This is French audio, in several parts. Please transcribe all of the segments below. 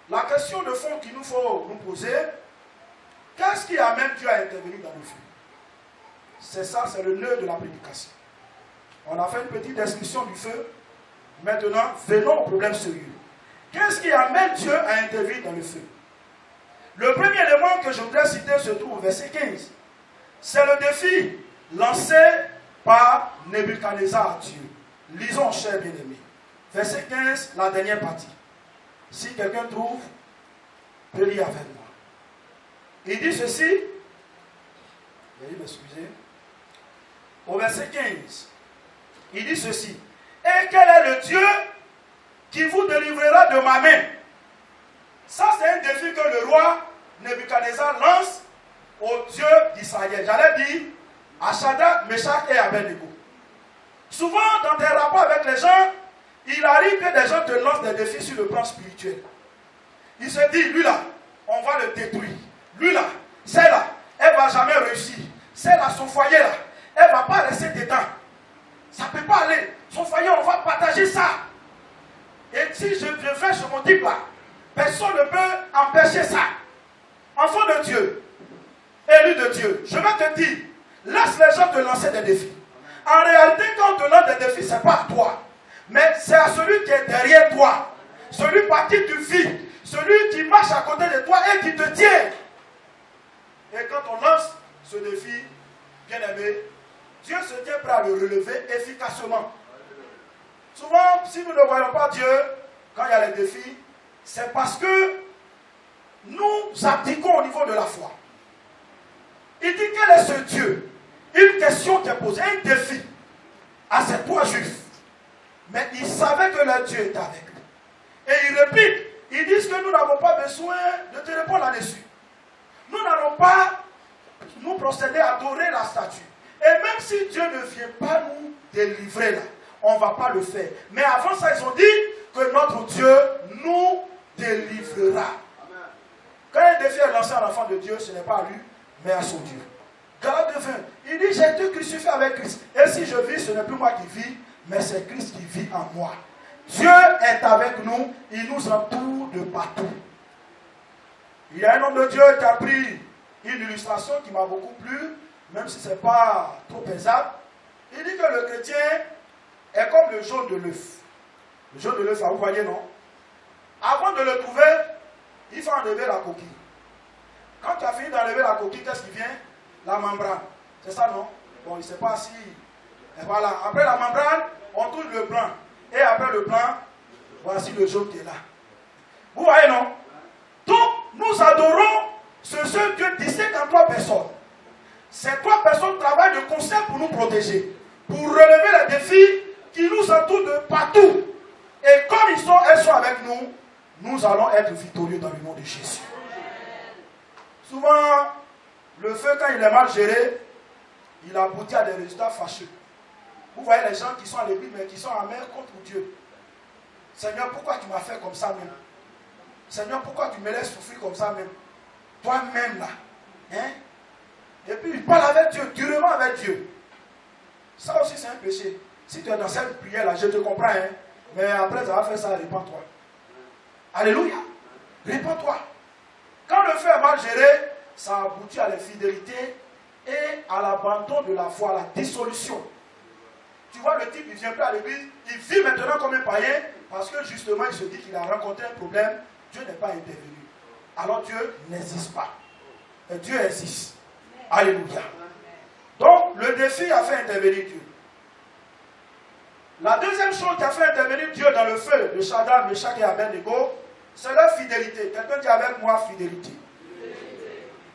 la question de fond qu'il nous faut nous poser, qu'est-ce qui amène Dieu à intervenir dans nos vies? C'est ça, c'est le nœud de la prédication. On a fait une petite description du feu. Maintenant, venons au problème sérieux. Qu'est-ce qui amène Dieu à intervenir dans le feu? Le premier élément que je voudrais citer se trouve au verset 15. C'est le défi lancé par Nebuchadnezzar à Dieu. Lisons, chers bien-aimés. Verset 15, la dernière partie. Si quelqu'un trouve, peut lire avec moi. Il dit ceci. Veuillez m'excuser. Au verset 15, il dit ceci. Et quel est le Dieu qui vous délivrera de ma main? Ça, c'est un défi que le roi Nebuchadnezzar lance au Dieu d'Israël. J'allais dire à Shadrach, Meshach et Abednego. Souvent, dans tes rapports avec les gens, il arrive que des gens te lancent des défis sur le plan spirituel. Il se dit, lui là, on va le détruire. Lui là, celle-là, elle ne va jamais réussir. Celle-là, son foyer là, elle ne va pas rester dedans. Ça ne peut pas aller. Son foyer, on va partager ça. Et si je fais ce mon type là, personne ne peut empêcher ça. Enfant de Dieu, élu de Dieu, je vais te dire, laisse les gens te lancer des défis. En réalité, quand on te lance des défis, ce n'est pas à toi. Mais c'est à celui qui est derrière toi. Celui par qui tu vis. Celui qui marche à côté de toi et qui te tient. Et quand on lance ce défi, bien aimé, Dieu se tient prêt à le relever efficacement. Souvent, si nous ne voyons pas Dieu, quand il y a les défis, c'est parce que nous abdiquons au niveau de la foi. Il dit, quel est ce Dieu? Une question qui est posée, un défi à ces trois juifs. Mais ils savaient que leur Dieu était avec eux. Et ils répliquent, ils disent que nous n'avons pas besoin de te répondre là-dessus. Nous n'allons pas nous procéder à adorer la statue. Et même si Dieu ne vient pas nous délivrer là, on ne va pas le faire. Mais avant ça, ils ont dit que notre Dieu nous délivrera. Quand un défi est lancé à l'enfant de Dieu, ce n'est pas à lui, mais à son Dieu. Galates 2:20, il dit, j'ai été crucifié avec Christ. Et si je vis, ce n'est plus moi qui vis, mais c'est Christ qui vit en moi. Dieu est avec nous, il nous entoure de partout. Il y a un homme de Dieu qui a pris une illustration qui m'a beaucoup plu, même si ce n'est pas trop pesable. Il dit que le chrétien est comme le jaune de l'œuf. Le jaune de l'œuf, vous voyez, non? Avant de le trouver, il faut enlever la coquille. Quand tu as fini d'enlever la coquille, qu'est-ce qui vient? La membrane. C'est ça, non? Bon, il ne sait pas si... Et voilà. Après la membrane, on touche le blanc. Et après le blanc, voici le jaune qui est là. Vous voyez, non? Donc, nous adorons ce seul Dieu distinct en trois personnes. Ces trois personnes travaillent de concert pour nous protéger, pour relever les défis qui nous entourent de partout. Et comme elles sont avec nous, nous allons être victorieux dans le nom de Jésus. Souvent, le feu, quand il est mal géré, il aboutit à des résultats fâcheux. Vous voyez les gens qui sont à l'église, mais qui sont amers contre Dieu. Seigneur, pourquoi tu m'as fait comme ça même? Seigneur, pourquoi tu me laisses souffrir comme ça même? Toi-même là. Hein? Et puis il parle avec Dieu, durement avec Dieu. Ça aussi c'est un péché. Si tu es dans cette prière là, je te comprends. Hein? Mais après ça va faire ça, répands-toi. Alléluia. Répands-toi. Quand le feu est mal géré, ça aboutit à l'infidélité et à l'abandon de la foi, à la dissolution. Tu vois, le type, il ne vient plus à l'église, il vit maintenant comme un païen, parce que justement, il se dit qu'il a rencontré un problème, Dieu n'est pas intervenu. Alors Dieu n'existe pas. Et Dieu existe. Alléluia. Donc, le défi a fait intervenir Dieu. La deuxième chose qui a fait intervenir Dieu dans le feu de Shadrach, Meshach et Abednego, c'est leur fidélité. Quelqu'un dit avec moi fidélité.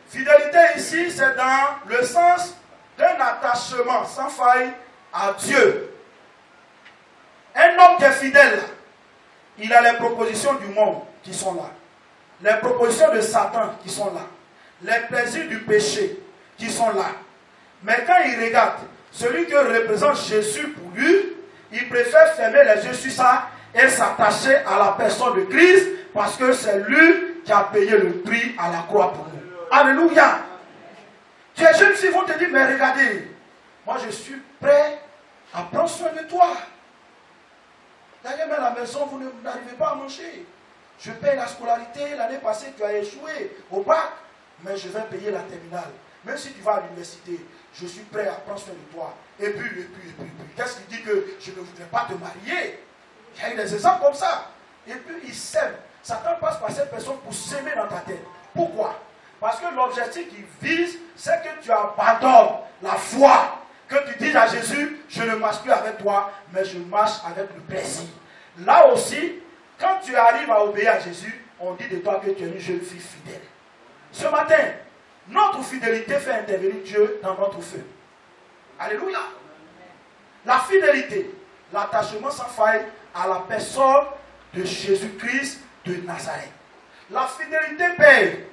Fidélité ici, c'est dans le sens d'un attachement sans faille à Dieu. Un homme qui est fidèle, il a les propositions du monde qui sont là. Les propositions de Satan qui sont là. Les plaisirs du péché qui sont là. Mais quand il regarde celui que représente Jésus pour lui, il préfère fermer les yeux sur ça et s'attacher à la personne de Christ parce que c'est lui qui a payé le prix à la croix pour nous. Alléluia. Tu es jeune fille, vont te dire, mais regardez, moi je suis prêt à prendre soin de toi. D'ailleurs, même à la maison, vous n'arrivez pas à manger. Je paye la scolarité, l'année passée tu as échoué au bac, mais je vais payer la terminale. Même si tu vas à l'université, je suis prêt à prendre soin de toi. Et puis. Qu'est-ce qui dit que je ne voudrais pas te marier? Il y a eu des exemples comme ça. Et puis il sème. Satan passe par cette personne pour s'aimer dans ta tête. Pourquoi? Parce que l'objectif qu'il vise, c'est que tu abandonnes la foi. Que tu dises à Jésus, je ne marche plus avec toi, mais je marche avec le plaisir. Là aussi, quand tu arrives à obéir à Jésus, on dit de toi que tu es une jeune fille fidèle. Ce matin, notre fidélité fait intervenir Dieu dans notre feu. Alléluia. La fidélité, l'attachement sans faille à la personne de Jésus-Christ de Nazareth. La fidélité paye.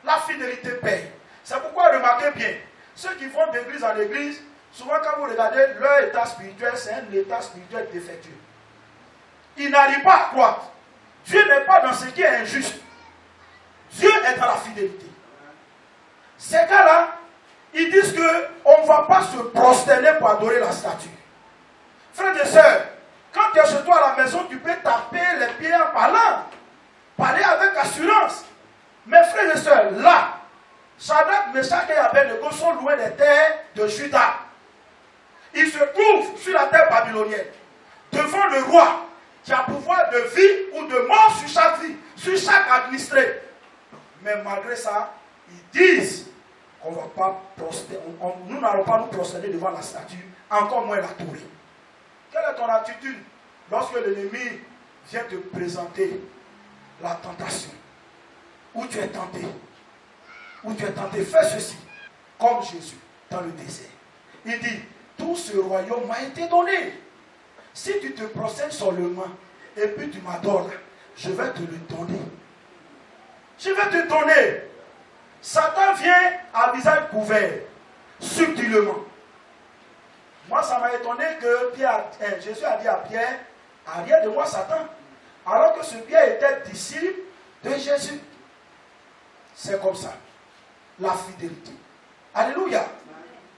La fidélité paye. C'est pourquoi remarquez bien, ceux qui vont d'église en église, souvent quand vous regardez leur état spirituel, c'est un état spirituel défectueux. Ils n'arrivent pas à croître. Dieu n'est pas dans ce qui est injuste. Dieu est dans la fidélité. Ces gars-là, ils disent qu'on ne va pas se prosterner pour adorer la statue. Frères et sœurs, quand tu es chez toi à la maison, tu peux taper les pieds en parlant. Parler avec assurance. Mais frères et sœurs, là, Shadrach, Meshach et Abednego sont loués des terres de Juda. Ils se trouvent sur la terre babylonienne, devant le roi, qui a pouvoir de vie ou de mort sur chaque vie, sur chaque administré. Mais malgré ça, ils disent qu'on ne va pas prosterner, nous n'allons pas nous prosterner devant la statue, encore moins la tour. Quelle est ton attitude lorsque l'ennemi vient te présenter la tentation? Où tu es tenté? Où tu es tenté? Fais ceci, comme Jésus, dans le désert. Il dit, tout ce royaume m'a été donné. Si tu te prosternes seulement, et puis tu m'adores, je vais te le donner. Je vais te donner. Satan vient à visage couvert, subtilement. Moi, ça m'a étonné que Jésus a dit à Pierre, arrière de moi, Satan. Alors que ce Pierre était disciple de Jésus. C'est comme ça. La fidélité. Alléluia.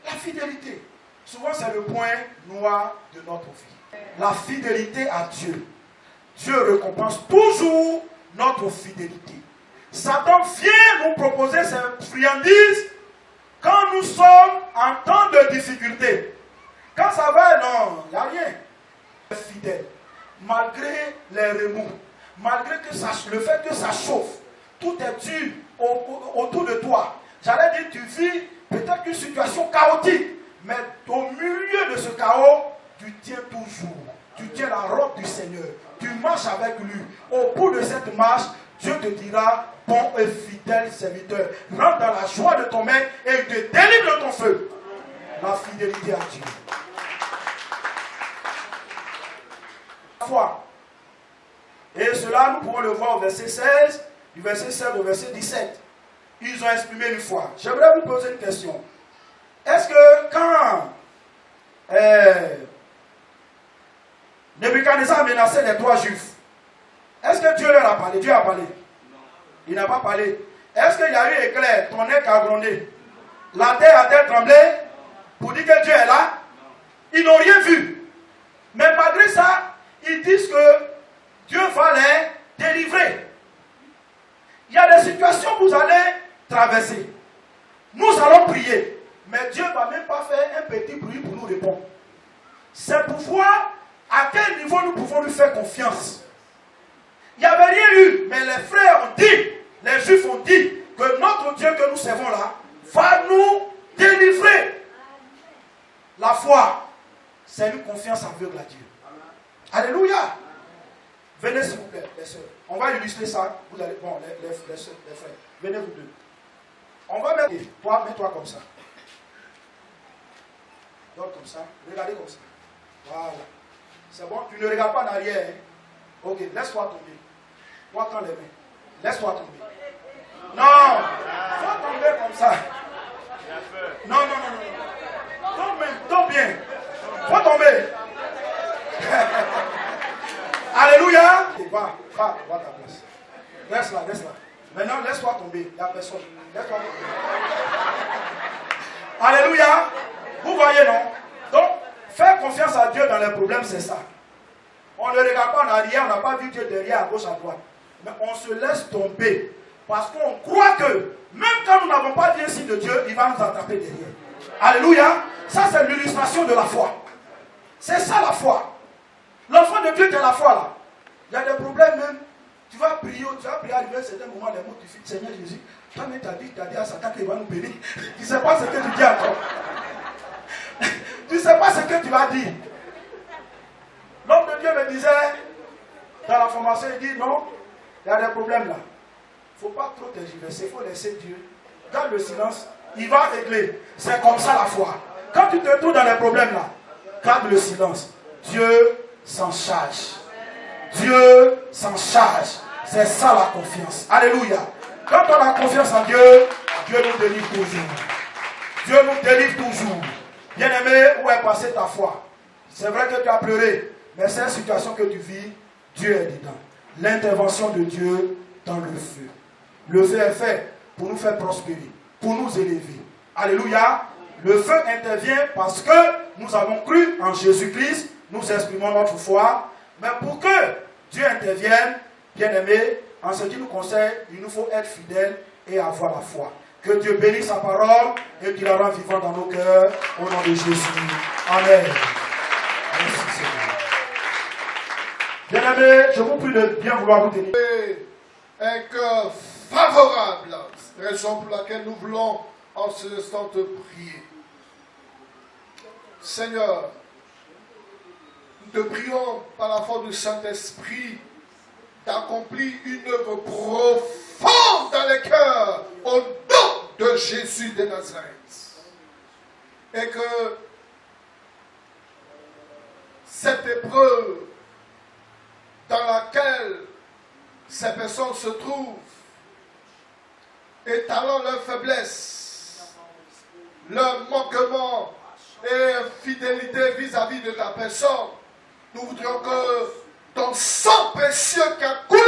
La fidélité. Souvent, c'est le point noir de notre vie. La fidélité à Dieu. Dieu récompense toujours notre fidélité. Satan vient nous proposer ses friandises quand nous sommes en temps de difficulté. Quand ça va, non, il n'y a rien. Fidèle. Malgré les remous, malgré que le fait que ça chauffe, tout est dur autour de toi. J'allais dire, tu vis peut-être une situation chaotique, mais au milieu de ce chaos, tu tiens toujours. Tu tiens la robe du Seigneur. Tu marches avec lui. Au bout de cette marche, Dieu te dira, bon et fidèle serviteur, rentre dans la joie de ton maître et il te délivre de ton feu. La fidélité à Dieu. Foi. Et cela, nous pouvons le voir au verset 16, du verset 16 au verset 17. Ils ont exprimé une foi. J'aimerais vous poser une question. Est-ce que quand Nebuchadnezzar a menacé les 3 juifs, est-ce que Dieu leur a parlé? Dieu a parlé. Il n'a pas parlé. Est-ce qu'il y a eu éclair, tonnerre qui a grondé? La terre a-t-elle tremblé pour dire que Dieu est là? Ils n'ont rien vu. Mais malgré ça, ils disent que Dieu va les délivrer. Il y a des situations que vous allez traverser. Nous allons prier. Mais Dieu ne va même pas faire un petit bruit pour nous répondre. C'est pour voir à quel niveau nous pouvons lui faire confiance. Il n'y avait rien eu, mais les frères ont dit, les juifs ont dit, que notre Dieu que nous servons là, va nous délivrer. La foi, c'est une confiance aveugle à Dieu. Alléluia. Venez s'il vous plaît, les soeurs. On va illustrer ça. Vous allez, bon, les frères. Venez vous deux. On va mettre, toi, mets-toi comme ça. Donc comme ça. Regardez comme ça. Voilà. C'est bon, tu ne regardes pas en arrière. Hein? Ok, laisse-toi tomber. Toi, tends les mains. Laisse-toi tomber. Non, faut tomber comme ça. Non. Tombe bien. Faut tomber. Alléluia. Va ta place. Reste là. Maintenant, laisse-toi tomber. Il n'y a personne. Laisse-toi tomber. Alléluia. Vous voyez, non? Donc, faire confiance à Dieu dans les problèmes, c'est ça. On ne regarde pas en arrière, on n'a pas vu Dieu derrière, à gauche, à droite. Mais on se laisse tomber. Parce qu'on croit que, même quand nous n'avons pas dit un signe de Dieu, il va nous attraper derrière. Alléluia. Ça, c'est l'illustration de la foi. C'est ça la foi. L'enfant de Dieu qui a la foi là. Il y a des problèmes même. Tu vas prier arriver à un certain moment, les mots, tu dis, Seigneur Jésus, toi-même tu as dit à Satan qu'il va nous bénir. Tu ne sais pas ce que tu dis encore. Tu ne sais pas ce que tu vas dire. L'homme de Dieu me disait, dans la formation, il dit, non, il y a des problèmes là. Il ne faut pas trop tergiverser, il faut laisser Dieu. Garde le silence, il va régler. C'est comme ça la foi. Quand tu te trouves dans les problèmes là, garde le silence. Dieu s'en charge. Dieu s'en charge. C'est ça la confiance. Alléluia. Quand on a confiance en Dieu, Dieu nous délivre toujours. Dieu nous délivre toujours. Bien-aimé, où est passée ta foi? C'est vrai que tu as pleuré, mais c'est une situation que tu vis, Dieu est dedans. L'intervention de Dieu dans le feu. Le feu est fait pour nous faire prospérer, pour nous élever. Alléluia. Le feu intervient parce que nous avons cru en Jésus-Christ, nous exprimons notre foi. Mais pour que Dieu intervienne, bien-aimé, en ce qui nous concerne, il nous faut être fidèles et avoir la foi. Que Dieu bénisse sa parole et qu'il la rende vivante dans nos cœurs, au nom de Jésus. Amen. Merci Seigneur. Bien-aimé, je vous prie de bien vouloir vous tenir. Un cœur favorable, raison pour laquelle nous voulons en ce instant te prier. Seigneur, nous te prions par la force du Saint-Esprit d'accomplir une œuvre profonde dans les cœurs au nom de Jésus de Nazareth. Et que cette épreuve dans laquelle ces personnes se trouvent, étalant leur faiblesse, leur manquement et fidélité vis-à-vis de ta personne, nous voudrions que ton sang précieux qui a coulé